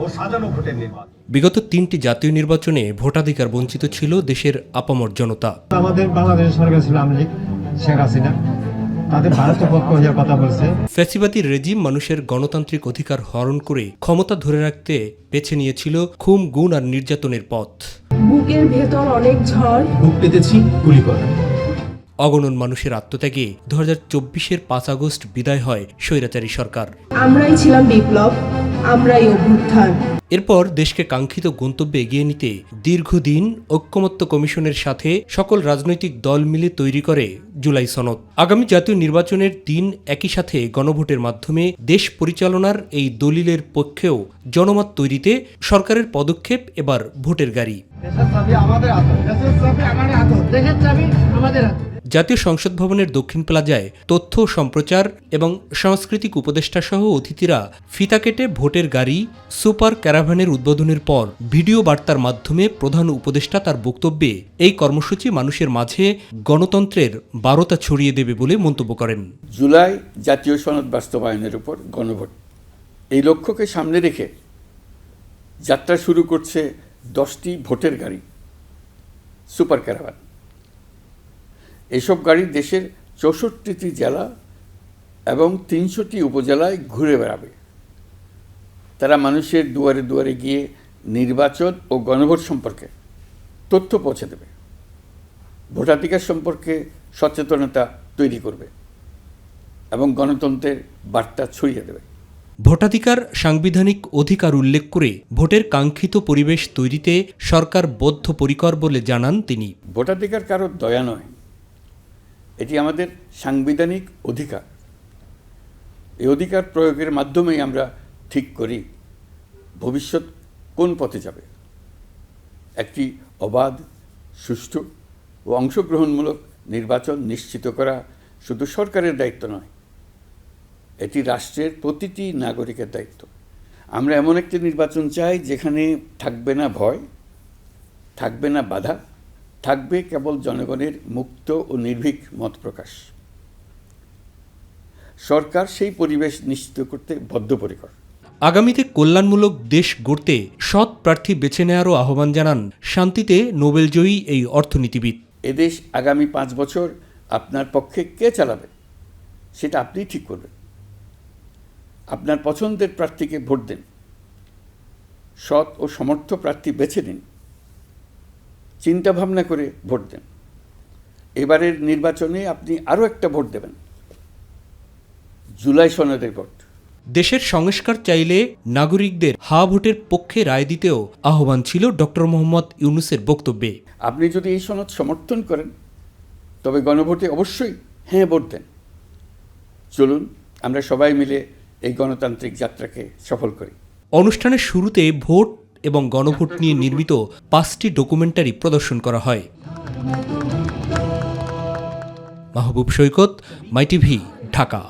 ও সাজানো ভোটের নির্বাচন। বিগত 3টি জাতীয় নির্বাচনে ভোটাধিকার বঞ্চিত ছিল দেশের আপামর জনতা। আমাদের বাংলাদেশ সরকার ছিল আওয়ামী লীগ, শেখ হাসিনা, তাদের ভারতের পক্ষ হয়ে কথা বলছে। ফ্যাসিবাদী রেজিম মানুষের গণতান্ত্রিক অধিকার হরণ করে ক্ষমতা ধরে রাখতে বেছে নিয়েছিল খুন, গুণ আর নির্যাতনের পথ। বুকের ভেতর অনেক ঝড়, বুক পেতেছি গুলি করে। অগণন মানুষের আত্মত্যাগে 2024-এর 5 আগস্ট বিদায় হয় স্বৈরাচারী সরকার। আমরাই ছিলাম বিপ্লব, আমরাই অভ্যুত্থান। এরপর দেশকে কাঙ্ক্ষিত গন্তব্যে এগিয়ে নিতে দীর্ঘদিন ঐক্যমত্য কমিশনের সাথে সকল রাজনৈতিক দল মিলে তৈরি করে জুলাই সনদ। আগামী জাতীয় নির্বাচনের দিন একই সাথে গণভোটের মাধ্যমে দেশ পরিচালনার এই দলিলের পক্ষেও জনমত তৈরিতে সরকারের পদক্ষেপ এবার ভোটের গাড়ি। জাতীয় সংসদ ভবনের দক্ষিণ প্লাজায় তথ্য সম্প্রচার এবং সাংস্কৃতিক উপদেষ্টা সহ অতিথিরা ফিতা কেটে ভোটের গাড়ি সুপার ক্যারাভানের উদ্বোধনের পর ভিডিও বার্তার মাধ্যমে প্রধান উপদেষ্টা তার বক্তব্যে এই কর্মসূচি মানুষের মাঝে গণতন্ত্রের বারতা ছড়িয়ে দেবে বলে মন্তব্য করেন। জুলাই জাতীয় সনদ বাস্তবায়নের উপর গণভোট, এই লক্ষ্যকে সামনে রেখে যাত্রা শুরু করছে 10টি ভোটের গাড়ি সুপার ক্যারাভান। এসব গাড়ি দেশের 64টি জেলা এবং 300টি উপজেলায় ঘুরে বেড়াবে। তারা মানুষের দুয়ারে দুয়ারে গিয়ে নির্বাচন ও গণভোট সম্পর্কে তথ্য পৌঁছে দেবে, ভোটাধিকার সম্পর্কে সচেতনতা তৈরি করবে এবং গণতন্ত্রের বার্তা ছড়িয়ে দেবে। ভোটাধিকার সাংবিধানিক অধিকার উল্লেখ করে ভোটের কাঙ্ক্ষিত পরিবেশ তৈরিতে সরকার বদ্ধপরিকর বলে জানান তিনি। ভোটাধিকার কারো দয়া নয়, এটি আমাদের সাংবিধানিক অধিকার। এই অধিকার প্রয়োগের মাধ্যমেই আমরা ঠিক করি ভবিষ্যৎ কোন পথে যাবে। একটি অবাধ, সুষ্ঠু ও অংশগ্রহণমূলক নির্বাচন নিশ্চিত করা শুধু সরকারের দায়িত্ব নয়, এটি রাষ্ট্রের প্রতিটি নাগরিকের দায়িত্ব। আমরা এমন একটি নির্বাচন চাই যেখানে থাকবে না ভয়, থাকবে না বাধা, থাকবে কেবল জনগণের মুক্ত ও নির্ভীক মত প্রকাশ। সরকার সেই পরিবেশ নিশ্চিত করতে বদ্ধপরিকর। আগামীতে কল্যাণমূলক দেশ গড়তে সৎ প্রার্থী বেছে নেওয়ারও আহ্বান জানান শান্তিতে নোবেলজয়ী এই অর্থনীতিবিদ। এদেশ আগামী 5 বছর আপনার পক্ষে কে চালাবে সেটা আপনিই ঠিক করবেন। আপনার পছন্দের প্রার্থীকে ভোট দেন, সৎ ও সমর্থ প্রার্থী বেছে নিন, চিন্তা ভাবনা করে ভোট দেন। এবারের নির্বাচনে আপনি আরও একটা ভোট দেবেন, জুলাই সনদের ভোট। দেশের সংস্কার চাইলে নাগরিকদের হা ভোটের পক্ষে রায় দিতেও আহ্বান ছিল ডক্টর মোহাম্মদ ইউনূসের বক্তব্যে। আপনি যদি এই সনদ সমর্থন করেন তবে গণভোটে অবশ্যই হ্যাঁ ভোট দেন। চলুন আমরা সবাই মিলে এই গণতান্ত্রিক যাত্রাকে সফল করি। অনুষ্ঠানের শুরুতে ভোট এবং গণভোট নিয়ে নির্মিত 5টি ডকুমেন্টারি প্রদর্শন করা হয়। মাহবুব সৈকত, মাই টিভি, ঢাকা।